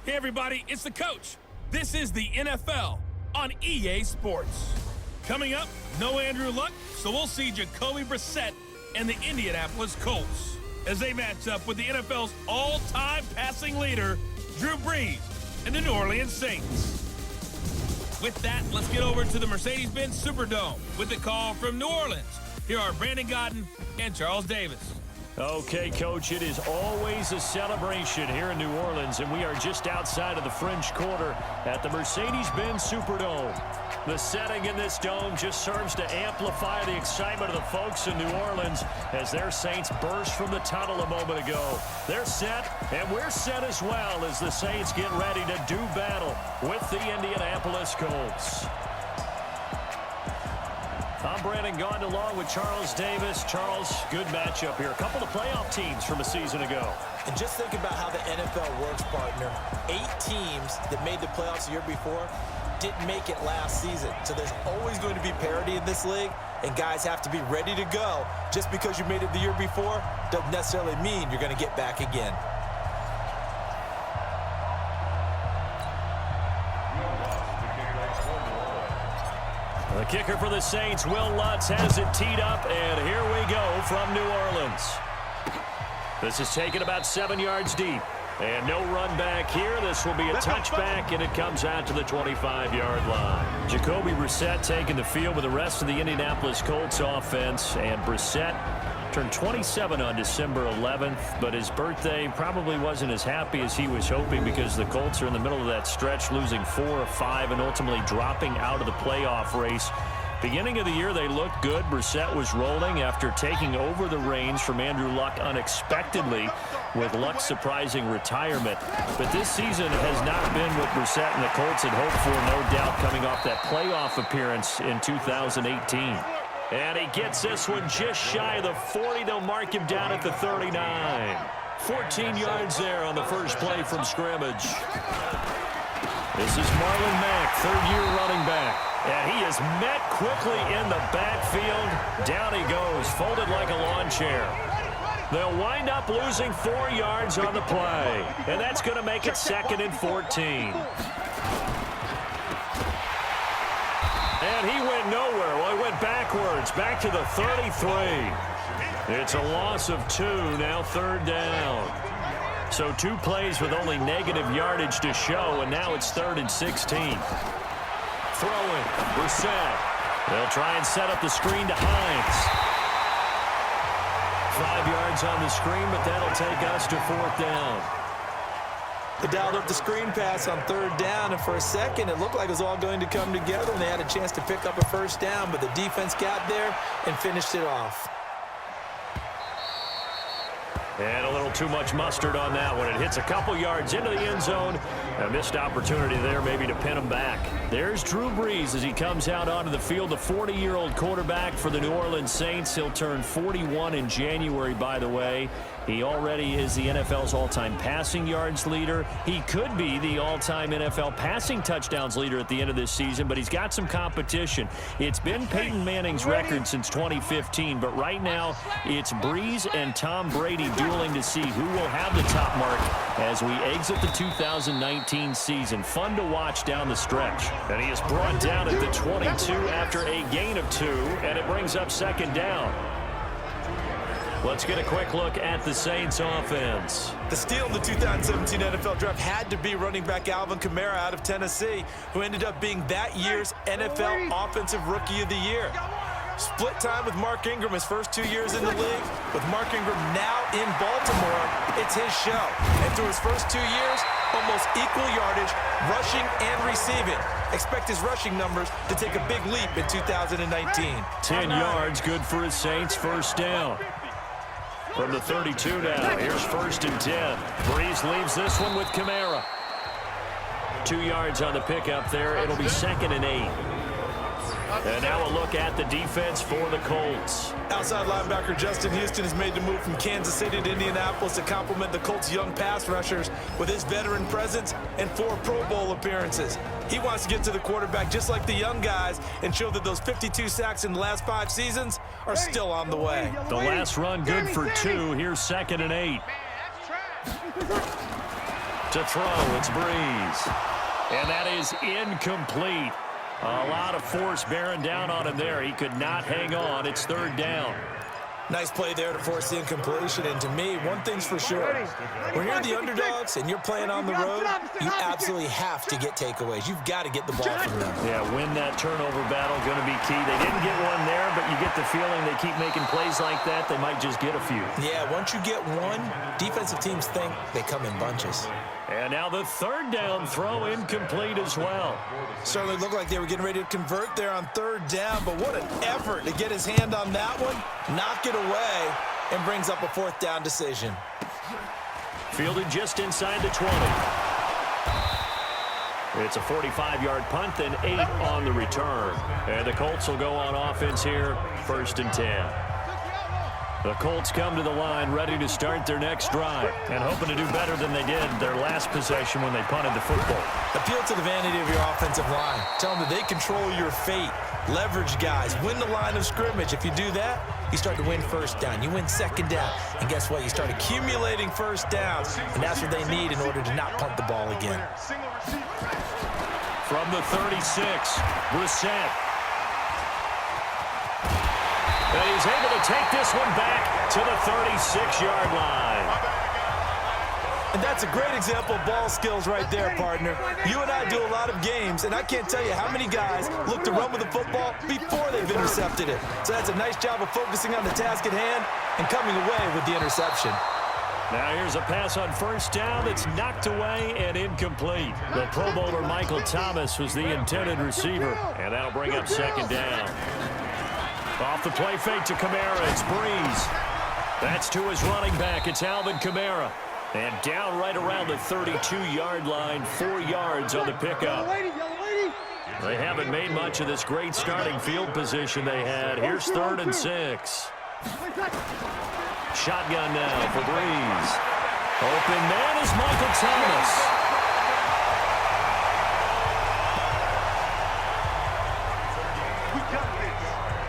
Hey everybody, it's the coach. This is the NFL on EA Sports. Coming up, no Andrew Luck, so we'll see Jacoby Brissett and the Indianapolis Colts as they match up with the NFL's all-time passing leader, Drew Brees, and the New Orleans Saints. With that, let's get over to the Mercedes-Benz Superdome with the call from New Orleans. Here are Brandon Godden and Charles Davis. Okay, Coach, it is always a celebration here in New Orleans, and we are just outside of the French Quarter at the Mercedes-Benz Superdome. The setting in this dome just serves to amplify the excitement of the folks in New Orleans as their Saints burst from the tunnel a moment ago. They're set, and we're set as well as the Saints get ready to do battle with the Indianapolis Colts. I'm Brandon Gaudin along with Charles Davis. Charles, good matchup here. A couple of playoff teams from a season ago. And just think about how the NFL works, partner. 8 teams that made the playoffs the year before didn't make it last season. So there's always going to be parity in this league, and guys have to be ready to go. Just because you made it the year before doesn't necessarily mean you're going to get back again. The kicker for the Saints, Will Lutz, has it teed up, and here we go from New Orleans. This is taken about 7 yards deep, and no run back here. This will be a touchback, and it comes out to the 25-yard line. Jacoby Brissett taking the field with the rest of the Indianapolis Colts offense, and Brissett turned 27 on December 11th, but his birthday probably wasn't as happy as he was hoping because the Colts are in the middle of that stretch, losing 4 of 5 and ultimately dropping out of the playoff race. Beginning of the year, they looked good. Brissett was rolling after taking over the reins from Andrew Luck unexpectedly with Luck's surprising retirement. But this season has not been what Brissett and the Colts had hoped for, no doubt, coming off that playoff appearance in 2018. And he gets this one just shy of the 40. They'll mark him down at the 39. 14 yards there on the first play from scrimmage. This is Marlon Mack, third-year running back. And he is met quickly in the backfield. Down he goes, folded like a lawn chair. They'll wind up losing 4 yards on the play. And that's going to make it 2nd and 14. And he went nowhere. Well, he went backwards, back to the 33. It's a loss of 2, now 3rd down. So 2 plays with only negative yardage to show, and now it's 3rd and 16. Throwing, Brissett. They'll try and set up the screen to Hines. 5 yards on the screen, but that'll take us to 4th down. They dialed up the screen pass on 3rd down, and for a second it looked like it was all going to come together, and they had a chance to pick up a 1st down, but the defense got there and finished it off. And a little too much mustard on that one. It hits a couple yards into the end zone. A missed opportunity there maybe to pin him back. There's Drew Brees as he comes out onto the field, the 40-year-old quarterback for the New Orleans Saints. He'll turn 41 in January, by the way. He already is the NFL's all-time passing yards leader. He could be the all-time NFL passing touchdowns leader at the end of this season, but he's got some competition. It's been Peyton Manning's record since 2015, but right now it's Brees and Tom Brady dueling to see who will have the top mark as we exit the 2019 season. Fun to watch down the stretch. And he is brought down at the 22 after a gain of 2, and it brings up 2nd down. Let's get a quick look at the Saints offense. The steal in the 2017 NFL Draft had to be running back Alvin Kamara out of Tennessee, who ended up being that year's NFL Offensive Rookie of the Year. Split time with Mark Ingram his first 2 years in the league. With Mark Ingram now in Baltimore, it's his show. And through his first 2 years, almost equal yardage, rushing and receiving. Expect his rushing numbers to take a big leap in 2019. 10 yards, good for his Saints, 1st down. From the 32 now, here's 1st and 10. Brees leaves this one with Kamara. 2 yards on the pickup there. It'll be 2nd and 8. And now a look at the defense for the Colts. Outside linebacker Justin Houston has made the move from Kansas City to Indianapolis to complement the Colts' young pass rushers with his veteran presence and 4 Pro Bowl appearances. He wants to get to the quarterback just like the young guys and show that those 52 sacks in the last 5 seasons are still on the way. The last run good for 2. Here's 2nd and 8. To throw, it's Breeze. And that is incomplete. A lot of force bearing down on him there. He could not hang on. It's third down. Nice play there to force the incompletion. And to me, one thing's for sure. When you're the underdogs and you're playing on the road, you absolutely have to get takeaways. You've got to get the ball from them. Yeah, win that turnover battle, going to be key. They didn't get one there, but you get the feeling they keep making plays like that, they might just get a few. Yeah, once you get one, defensive teams think they come in bunches. And now the third down throw incomplete as well. Certainly looked like they were getting ready to convert there on third down, but what an effort to get his hand on that one, knock it away, and brings up a fourth down decision. Fielded just inside the 20. It's a 45-yard punt, then 8 on the return. And the Colts will go on offense here, 1st and 10. The Colts come to the line ready to start their next drive and hoping to do better than they did their last possession when they punted the football. Appeal to the vanity of your offensive line. Tell them that they control your fate. Leverage guys. Win the line of scrimmage. If you do that, you start to win first down. You win second down. And guess what? You start accumulating first downs. And that's what they need in order to not punt the ball again. From the 36, Brissett. And he's able to take this one back to the 36-yard line. And that's a great example of ball skills right there, partner. You and I do a lot of games, and I can't tell you how many guys look to run with the football before they've intercepted it. So that's a nice job of focusing on the task at hand and coming away with the interception. Now here's a pass on first down that's knocked away and incomplete. The Pro Bowler Michael Thomas was the intended receiver, and that'll bring up second down. Off the play fake to Kamara, it's Breeze. That's to his running back, it's Alvin Kamara. And down right around the 32-yard line, 4 yards on the pickup. They haven't made much of this great starting field position they had. Here's 3rd and 6. Shotgun now for Breeze. Open man is Michael Thomas.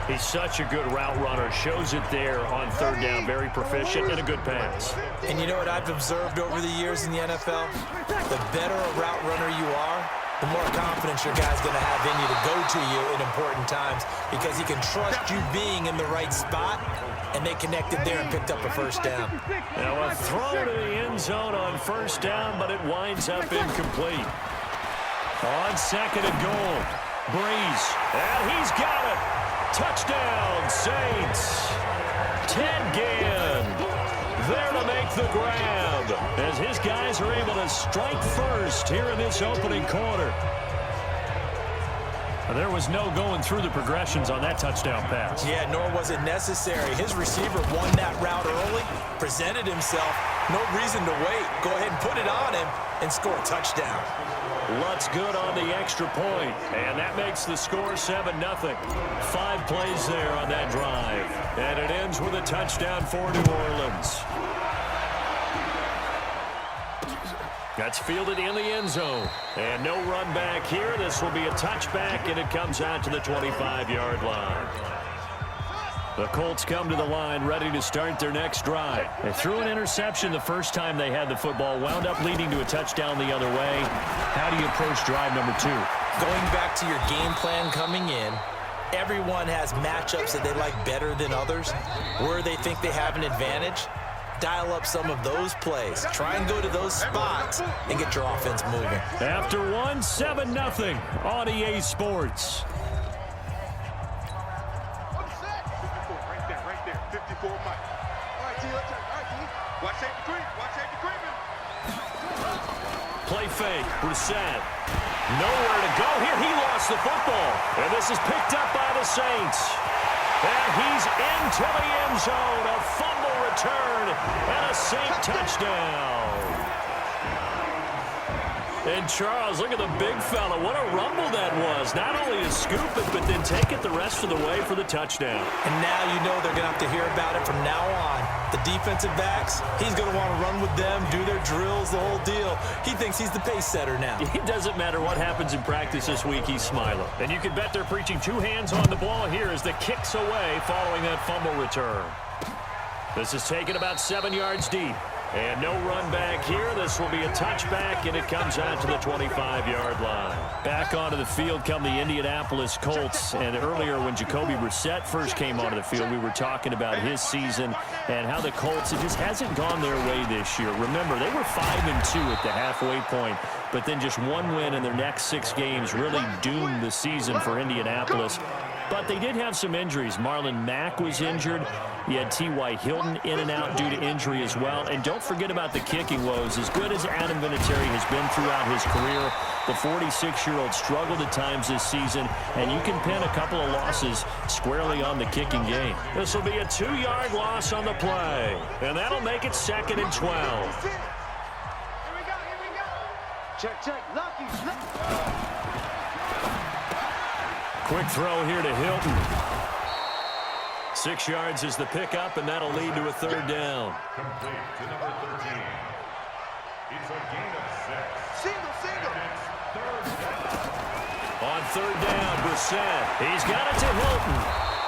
He's such a good route runner. Shows it there on third down. Very proficient and a good pass. And you know what I've observed over the years in the NFL? The better a route runner you are, the more confidence your guy's going to have in you to go to you in important times because he can trust you being in the right spot, and they connected there and picked up a first down. Now a throw to the end zone on first down, but it winds up incomplete. On second and goal, Breeze, and he's got it. Touchdown, Saints. Ted Ginn there to make the grab as his guys are able to strike first here in this opening quarter. There was no going through the progressions on that touchdown pass. Yeah, nor was it necessary. His receiver won that route early, presented himself. No reason to wait. Go ahead and put it on him and score a touchdown. Lutz good on the extra point, and that makes the score 7-0. 5 plays there on that drive, and it ends with a touchdown for New Orleans. That's fielded in the end zone, and no run back here. This will be a touchback, and it comes out to the 25-yard line. The Colts come to the line ready to start their next drive. They threw an interception the first time they had the football, wound up leading to a touchdown the other way. How do you approach drive number 2? Going back to your game plan coming in, everyone has matchups that they like better than others, where they think they have an advantage. Dial up some of those plays. Try and go to those spots and get your offense moving. After 7-0 on EA Sports. Play fake, Brissett. Nowhere to go here. He lost the football. And this is picked up by the Saints. And he's into the end zone. A fumble return and a Saint touchdown. And Charles, look at the big fella. What a rumble that was. Not only to scoop it, but then take it the rest of the way for the touchdown. And now you know they're going to have to hear about it from now on. The defensive backs, he's going to want to run with them, do their drills, the whole deal. He thinks he's the pace setter now. It doesn't matter what happens in practice this week, he's smiling. And you can bet they're preaching 2 hands on the ball here as the kick's away following that fumble return. This is taken about 7 yards deep. And no run back here. This will be a touchback, and it comes out to the 25-yard line. Back onto the field come the Indianapolis Colts. And earlier when Jacoby Brissett first came onto the field, we were talking about his season and how the Colts, it just hasn't gone their way this year. Remember, they were 5-2 at the halfway point, but then just one win in their next 6 games really doomed the season for Indianapolis. But they did have some injuries. Marlon Mack was injured. You had T.Y. Hilton in and out due to injury as well. And don't forget about the kicking woes. As good as Adam Vinatieri has been throughout his career, the 46-year-old struggled at times this season, and you can pin a couple of losses squarely on the kicking game. This will be a 2-yard loss on the play, and that'll make it 2nd and 12. Here we go. Check. Lucky. Quick throw here to Hilton. 6 yards is the pickup, and that'll lead to a 3rd down. Complete to number 13. It's a gain of 6. Single. On 3rd down, Brissett. He's got it to Hilton.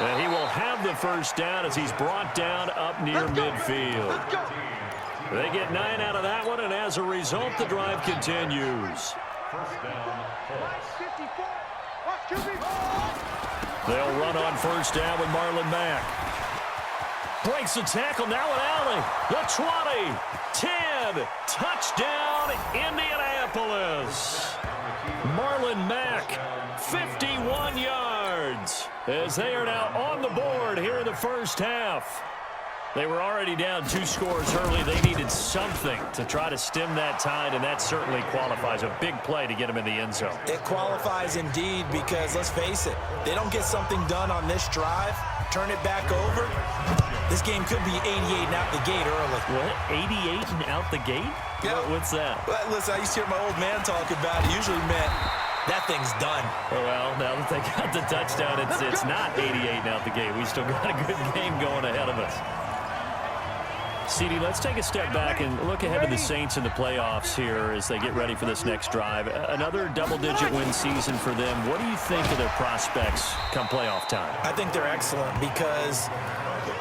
And he will have the 1st down as he's brought down up near midfield. Let's go. They get 9 out of that one, and as a result, the drive continues. First down, Colts. 54. Watch QB. They'll run on 1st down with Marlon Mack. Breaks the tackle, now an alley. The 20, 10, touchdown, Indianapolis. Marlon Mack, 51 yards, as they are now on the board here in the 1st half. They were already down 2 scores early. They needed something to try to stem that tide, and that certainly qualifies. A big play to get them in the end zone. It qualifies indeed because, let's face it, they don't get something done on this drive, turn it back over, this game could be 88 and out the gate early. What? 88 and out the gate? Yeah. What's that? Well, listen, I used to hear my old man talk about it. Usually meant that thing's done. Well, now that they got the touchdown, it's not 88 and out the gate. We still got a good game going ahead of us. CD, let's take a step back and look ahead to the Saints in the playoffs here as they get ready for this next drive. Another double-digit win season for them. What do you think of their prospects come playoff time? I think they're excellent because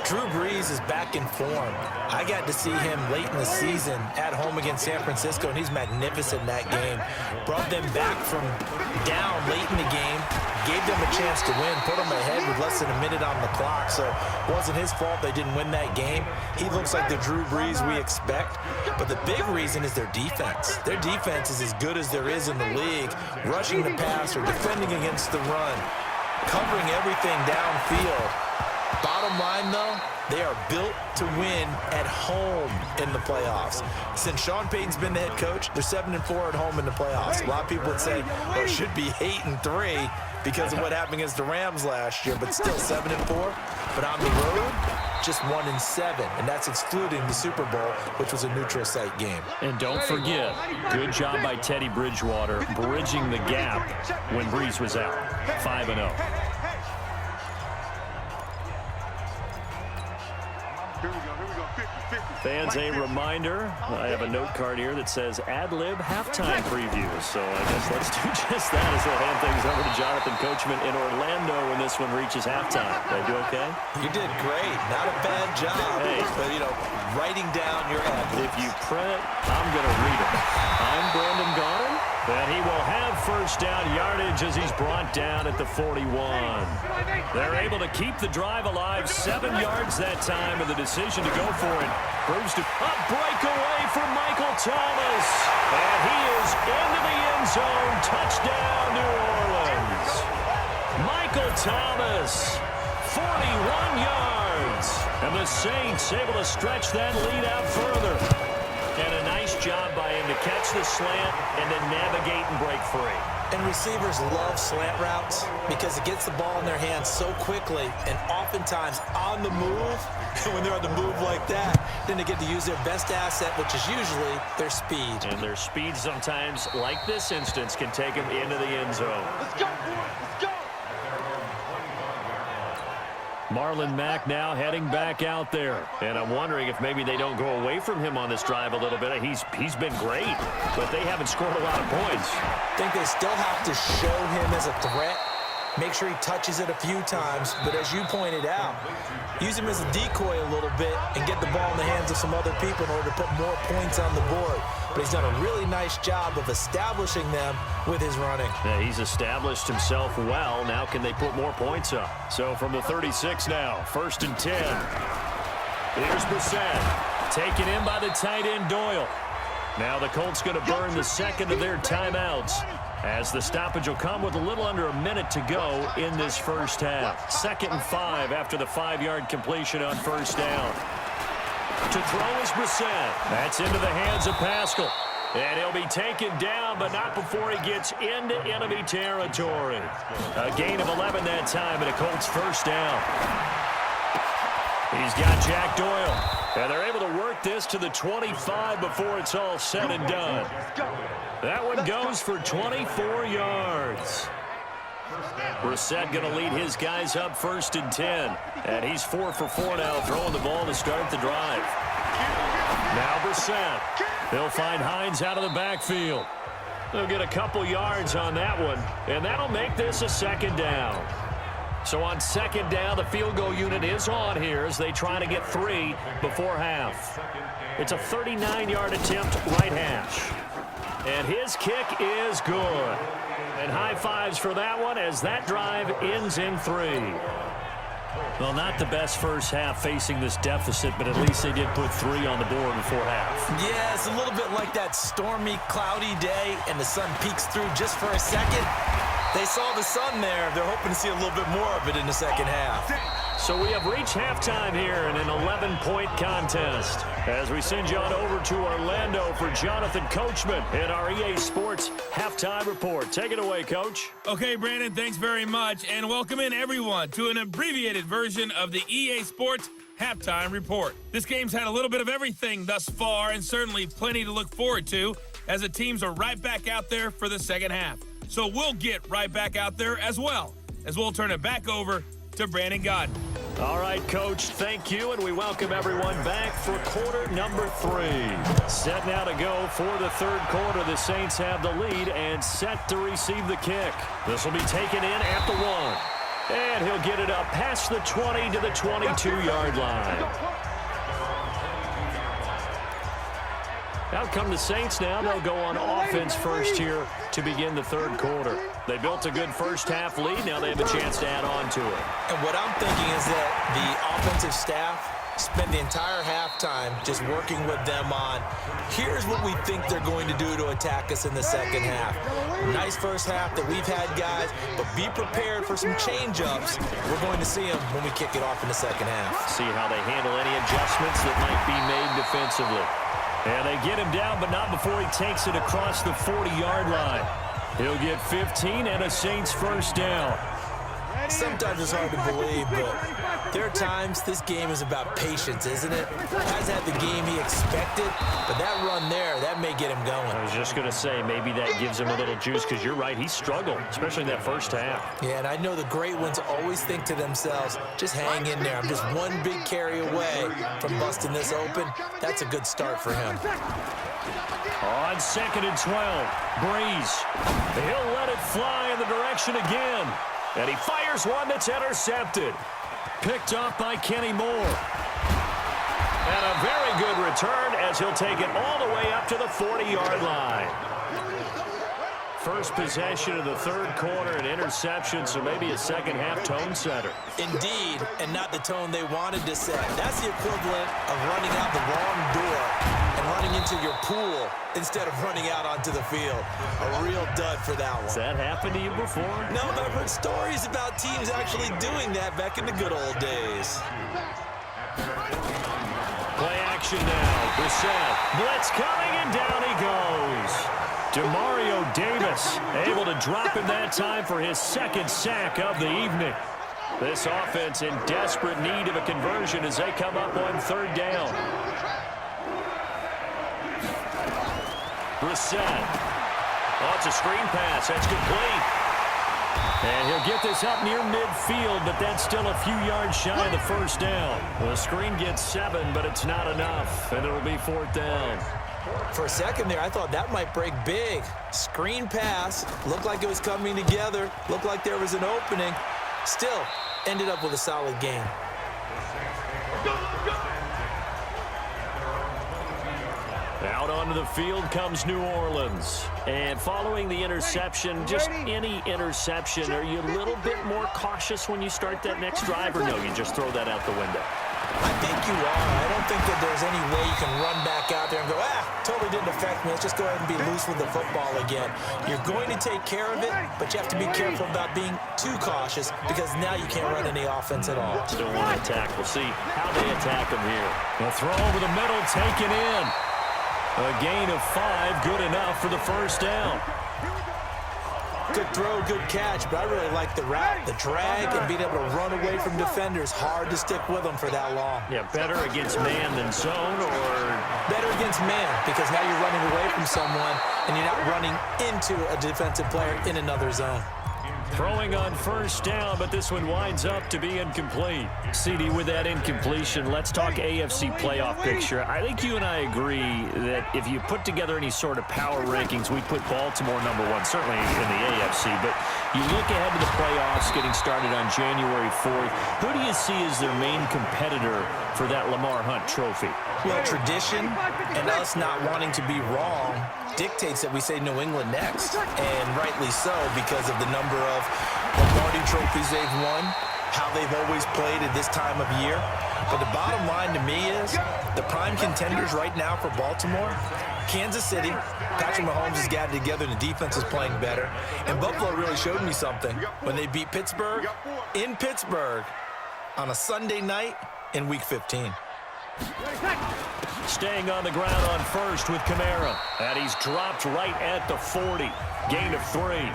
Drew Brees is back in form. I got to see him late in the season at home against San Francisco, and he's magnificent in that game. Brought them back from down late in the game, gave them a chance to win, put them ahead with less than a minute on the clock, so it wasn't his fault they didn't win that game. He looks like the Drew Brees we expect, but the big reason is their defense. Their defense is as good as there is in the league, rushing the passer, defending against the run, covering everything downfield. Bottom line, though, they are built to win at home in the playoffs. Since Sean Payton's been the head coach, they're 7-4 at home in the playoffs. A lot of people would say, well, it should be 8-3 because of what happened against the Rams last year, but still 7-4. But on the road, just 1-7, and that's excluding the Super Bowl, which was a neutral site game. And don't forget, good job by Teddy Bridgewater bridging the gap when Brees was out. 5-0. Here we go. 50. Fans, a reminder, I have a note card here that says ad-lib halftime previews. So I guess let's do just that as we'll hand things over to Jonathan Coachman in Orlando when this one reaches halftime. Did I do okay? You did great. Not a bad job. Hey. But, you know, writing down your ad-libs. If you print, I'm going to read it. I'm Brandon Gaudin, and he will have 1st down yardage as he's brought down at the 41. They're able to keep the drive alive, 7 yards that time, and the decision to go for it proves to a breakaway for Michael Thomas. And he is into the end zone. Touchdown, New Orleans. Michael Thomas, 41 yards. And the Saints able to stretch that lead out further. And a nice job by him to catch the slant and to navigate and break free. And receivers love slant routes because it gets the ball in their hands so quickly and oftentimes on the move. And when they're on the move like that, then they get to use their best asset, which is usually their speed. And their speed sometimes, like this instance, can take them into the end zone. Let's go, boys. Let's go. Marlon Mack now heading back out there. And I'm wondering if maybe they don't go away from him on this drive a little bit. He's been great, but they haven't scored a lot of points. I think they still have to show him as a threat make sure he touches it a few times, but as you pointed out, use him as a decoy a little bit and get the ball in the hands of some other people in order to put more points on the board. But he's done a really nice job of establishing them with his running. Yeah, he's established himself well. Now can they put more points up? So from the 36 now, 1st and 10. Here's Brissett, taken in by the tight end Doyle. Now the Colts going to burn the second of their timeouts, as the stoppage will come with a little under a minute to go in this first half. 2nd and 5 after the 5-yard completion on 1st down. To throw is Brissett. That's into the hands of Pascal. And he'll be taken down, but not before he gets into enemy territory. A gain of 11 that time, and a Colts 1st down. He's got Jack Doyle. And they're able to work this to the 25 before it's all said and done. That one goes for 24 yards. Brissett going to lead his guys up 1st and 10. And he's 4 for 4 now, throwing the ball to start the drive. Now Brissett. They'll find Hines out of the backfield. They'll get a couple yards on that one, and that'll make this a 2nd down. So on 2nd down, the field goal unit is on here as they try to get 3 before half. It's a 39-yard attempt, right hash. And his kick is good. And high fives for that one as that drive ends in 3. Well, not the best first half facing this deficit, but at least they did put 3 on the board before half. Yeah, it's a little bit like that stormy, cloudy day, and the sun peeks through just for a second. They saw the sun there. They're hoping to see a little bit more of it in the second half. So we have reached halftime here in an 11-point contest as we send you on over to Orlando for Jonathan Coachman in our EA Sports Halftime Report. Take it away, Coach. Okay, Brandon, thanks very much, and welcome in everyone to an abbreviated version of the EA Sports Halftime Report. This game's had a little bit of everything thus far, and certainly plenty to look forward to as the teams are right back out there for the second half. So we'll get right back out there as well, as we'll turn it back over to Brandon Godden. All right, Coach, thank you, and we welcome everyone back for quarter number 3. Set now to go for the 3rd quarter. The Saints have the lead and set to receive the kick. This will be taken in at the 1. And he'll get it up past the 20 to the 22-yard line. Out come the Saints now. They'll go on offense first here to begin the 3rd quarter. They built a good first half lead. Now they have a chance to add on to it. And what I'm thinking is that the offensive staff spent the entire halftime just working with them on, here's what we think they're going to do to attack us in the second half. Nice first half that we've had, guys, but be prepared for some change-ups. We're going to see them when we kick it off in the second half. See how they handle any adjustments that might be made defensively. And they get him down, but not before he takes it across the 40-yard line. He'll get 15 and a Saints 1st down. Sometimes it's hard to believe, but there are times this game is about patience, isn't it? Hasn't had the game he expected, but that run there, that may get him going. I was just going to say, maybe that gives him a little juice, because you're right, he struggled, especially in that first half. Yeah, and I know the great ones always think to themselves, just hang in there. I'm just one big carry away from busting this open. That's a good start for him. On 2nd and 12, Breeze. He'll let it fly in the direction again. And he fires one that's intercepted. Picked off by Kenny Moore. And a very good return as he'll take it all the way up to the 40-yard line. First possession of the 3rd quarter, an interception, so maybe a second half tone setter. Indeed, and not the tone they wanted to set. That's the equivalent of running out the wrong door and running into your pool instead of running out onto the field. A real dud for that one. Has that happened to you before? No, but I've heard stories about teams actually doing that back in the good old days. Play action now. Brissett. Blitz coming, and down he goes. Demario Davis able to drop him that time for his 2nd sack of the evening. This offense in desperate need of a conversion as they come up on 3rd down. Brissett. Oh, it's a screen pass. That's complete. And he'll get this up near midfield, but that's still a few yards shy of the 1st down. The screen gets 7, but it's not enough, and it'll be 4th down. For a second there, I thought that might break big. Screen pass, looked like it was coming together, looked like there was an opening. Still, ended up with a solid game. Out onto the field comes New Orleans. And following the interception, just any interception, are you a little bit more cautious when you start that next drive, or no, you just throw that out the window? I think you are. I don't think that there's any way you can run back out there and go, totally didn't affect me. Let's just go ahead and be loose with the football again. You're going to take care of it, but you have to be careful about being too cautious because now you can't run any offense at all. Still want to attack. We'll see how they attack them here. A throw over the middle, taken in. A gain of 5, good enough for the first down. Good throw, good catch, but I really like the route, the drag, and being able to run away from defenders. Hard to stick with them for that long. Yeah, better against man than zone, or? Better against man, because now you're running away from someone, and you're not running into a defensive player in another zone. Throwing on first down, but this one winds up to be incomplete. CD, with that incompletion, let's talk AFC playoff picture. I think you and I agree that if you put together any sort of power rankings, we put Baltimore number 1, certainly in the AFC. But you look ahead to the playoffs getting started on January 4th. Who do you see as their main competitor for that Lamar Hunt trophy? Well, tradition and us not wanting to be wrong dictates that we say New England next, and rightly so because of the number of Lombardi trophies they've won, how they've always played at this time of year. But the bottom line to me is the prime contenders right now for Baltimore, Kansas City. Patrick Mahomes has got it together and the defense is playing better. And Buffalo really showed me something when they beat Pittsburgh in Pittsburgh on a Sunday night in Week 15. Staying on the ground on first with Kamara. And he's dropped right at the 40. Gain of 3.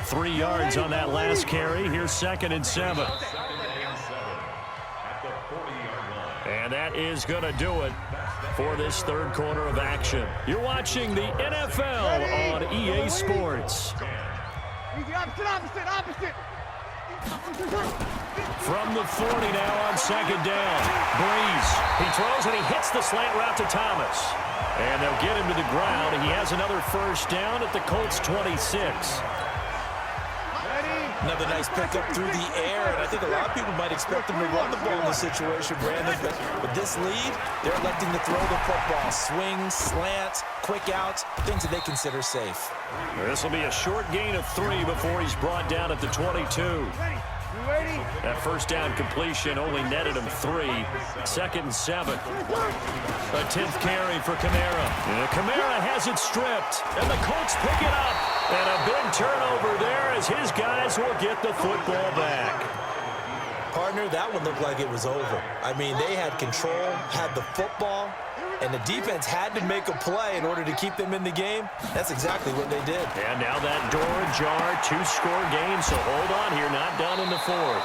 3 yards on that last carry. Here's 2nd and 7. And that is going to do it for this third quarter of action. You're watching the NFL on EA Sports. Opposite. From the 40 now on 2nd down. Breeze. He throws and he hits the slant route to Thomas. And they'll get him to the ground. He has another first down at the Colts 26. Another nice pickup through the air, and I think a lot of people might expect them to run the ball in this situation, Brandon, but with this lead, they're electing to throw the football. Swings, slants, quick outs, things that they consider safe. This will be a short gain of 3 before he's brought down at the 22. That first down completion only netted him 3. 2nd and 7. A 10th carry for Kamara. And Kamara has it stripped, and the Colts pick it up. And a big turnover there as his guys will get the football back. Partner, that one looked like it was over. I mean, they had control, had the football, and the defense had to make a play in order to keep them in the game. That's exactly what they did. And now that door ajar, 2-score game, so hold on here, not done in the 4th.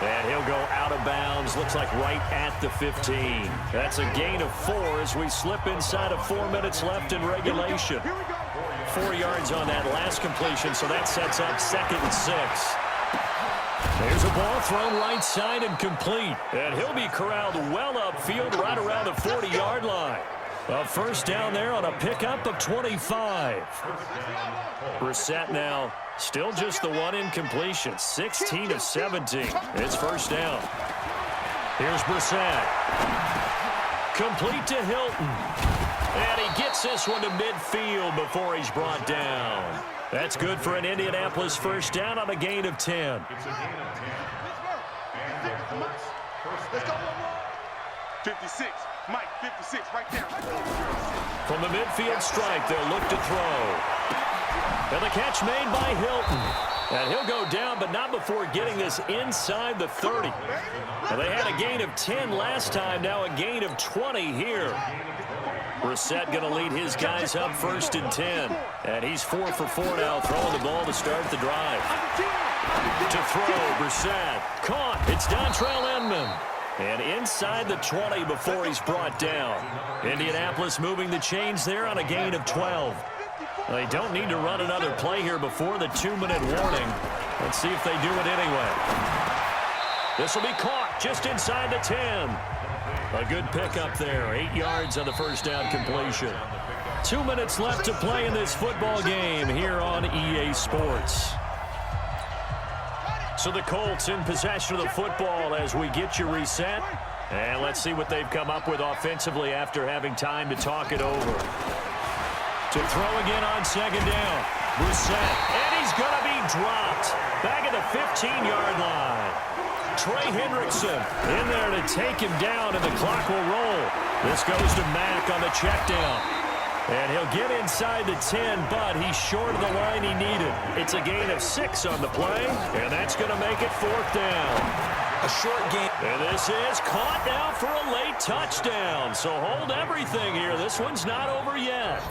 And he'll go out of bounds, looks like right at the 15. That's a gain of 4 as we slip inside of 4 minutes left in regulation. 4 yards on that last completion, so that sets up 2nd and 6. There's a ball thrown right side and complete. And he'll be corralled well upfield right around the 40-yard line. A first down there on a pickup of 25. Brissett now still just the one incompletion. 16 of 17. It's first down. Here's Brissett. Complete to Hilton. And he gets this one to midfield before he's brought down. That's good for an Indianapolis first down on a gain of 10. Let's go. 56. Mike, 56 right there. From the midfield strike, they'll look to throw. And the catch made by Hilton. And he'll go down, but not before getting this inside the 30. Well, they had a gain of 10 last time, now a gain of 20 here. Brissett going to lead his guys up 1st and 10. And he's 4 for 4 now, throwing the ball to start the drive. To throw, Brissett. Caught. It's Dontrell Inman. And inside the 20 before he's brought down. Indianapolis moving the chains there on a gain of 12. They don't need to run another play here before the 2-minute warning. Let's see if they do it anyway. This will be caught. just inside the 10. A good pickup there. 8 yards on the first down completion. 2 minutes left to play in this football game here on EA Sports. So the Colts in possession of the football as we get you reset. And let's see what they've come up with offensively after having time to talk it over. To throw again on second down. Brissett, and he's going to be dropped. Back at the 15-yard line. Trey Hendrickson in there to take him down, and the clock will roll. This goes to Mack on the check down. And he'll get inside the 10, but he's short of the line he needed. It's a gain of 6 on the play, and that's going to make it 4th down. A short game. And this is caught now for a late touchdown. So hold everything here. This one's not over yet.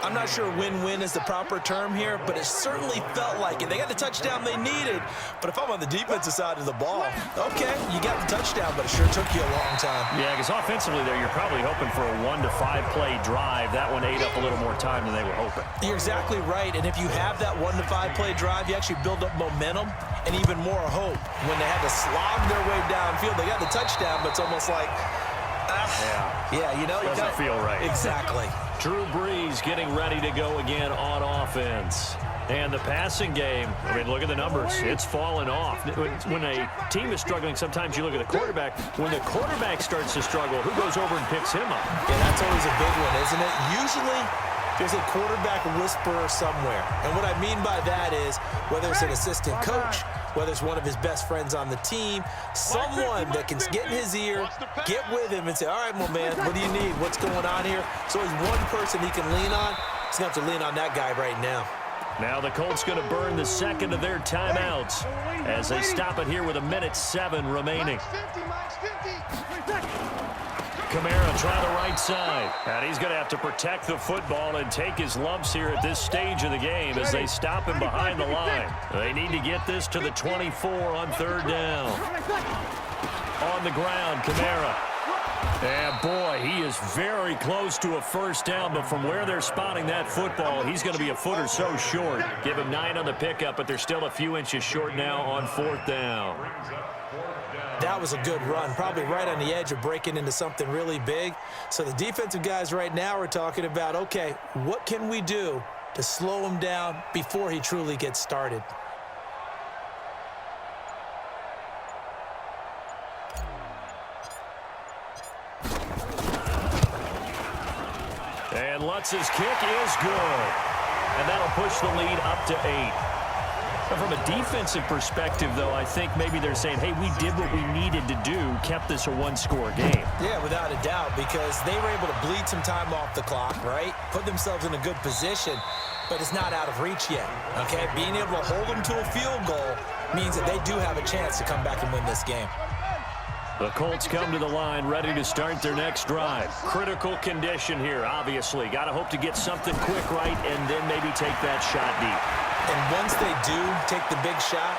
I'm not sure win-win is the proper term here, but it certainly felt like it. They got the touchdown they needed, but if I'm on the defensive side of the ball, okay, you got the touchdown, but it sure took you a long time. Yeah, because offensively there, you're probably hoping for a 1 to 5 play drive. That one ate up a little more time than they were hoping. You're exactly right, and if you have that 1 to 5 play drive, you actually build up momentum and even more hope. When they had to slog their way downfield, they got the touchdown, but it's almost like, yeah, you know, doesn't feel right. Exactly. Drew Brees getting ready to go again on offense. And the passing game, I mean, look at the numbers. It's fallen off. When a team is struggling, sometimes you look at the quarterback. When the quarterback starts to struggle, who goes over and picks him up? Yeah, that's always a big one, isn't it? Usually, there's a quarterback whisperer somewhere. And what I mean by that is, whether it's an assistant coach, whether it's one of his best friends on the team, someone that can get in his ear, get with him and say, all right, my man, what do you need? What's going on here? So he's one person he can lean on. He's going to have to lean on that guy right now. Now the Colts going to burn the second of their timeouts as they stop it here with 1:07 remaining. Kamara trying the right side. And he's going to have to protect the football and take his lumps here at this stage of the game as they stop him behind the line. They need to get this to the 24 on 3rd down. On the ground, Kamara. And boy, he is very close to a 1st down, but from where they're spotting that football, he's going to be a foot or so short. Give him 9 on the pickup, but they're still a few inches short now on 4th down. That was a good run, probably right on the edge of breaking into something really big. So the defensive guys right now are talking about, okay, what can we do to slow him down before he truly gets started? And Lutz's kick is good. And that'll push the lead up to 8. From a defensive perspective, though, I think maybe they're saying, hey, we did what we needed to do, kept this a 1-score game. Yeah, without a doubt, because they were able to bleed some time off the clock, right? Put themselves in a good position, but it's not out of reach yet, okay? Being able to hold them to a field goal means that they do have a chance to come back and win this game. The Colts come to the line ready to start their next drive. Critical condition here, obviously. Got to hope to get something quick right and then maybe take that shot deep. And once they do take the big shot,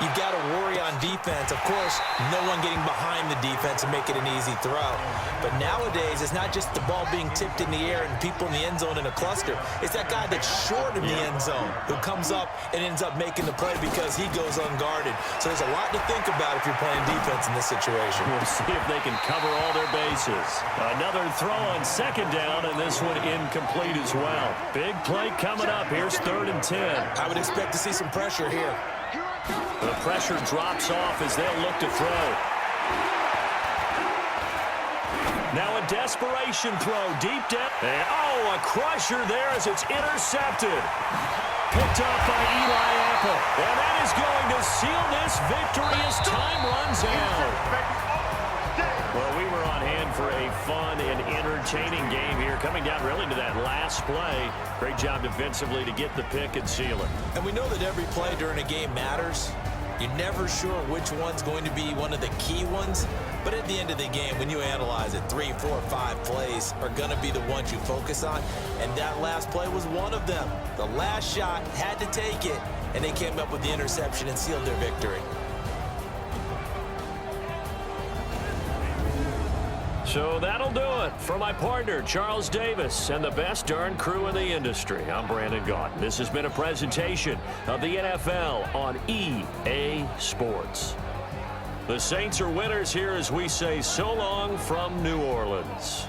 you've got to worry on defense. Of course, no one getting behind the defense and make it an easy throw. But nowadays, it's not just the ball being tipped in the air and people in the end zone in a cluster. It's that guy that's short of the end zone who comes up and ends up making the play because he goes unguarded. So there's a lot to think about if you're playing defense in this situation. We'll see if they can cover all their bases. Another throw on 2nd down, and this one incomplete as well. Big play coming up. Here's 3rd and 10. I would expect to see some pressure here. The pressure drops off as they'll look to throw. Now a desperation throw deep down. And, a crusher there as it's intercepted. Picked up by Eli Apple. And that is going to seal this victory as time runs out. Well, we were on hand for a fun and entertaining game here, coming down really to that last play. Great job defensively to get the pick and seal it. And we know that every play during a game matters. You're never sure which one's going to be one of the key ones. But at the end of the game, when you analyze it, 3, 4, 5 plays are going to be the ones you focus on. And that last play was one of them. The last shot had to take it, and they came up with the interception and sealed their victory. So that'll do it. For my partner, Charles Davis, and the best darn crew in the industry, I'm Brandon Gaudin. This has been a presentation of the NFL on EA Sports. The Saints are winners here as we say so long from New Orleans.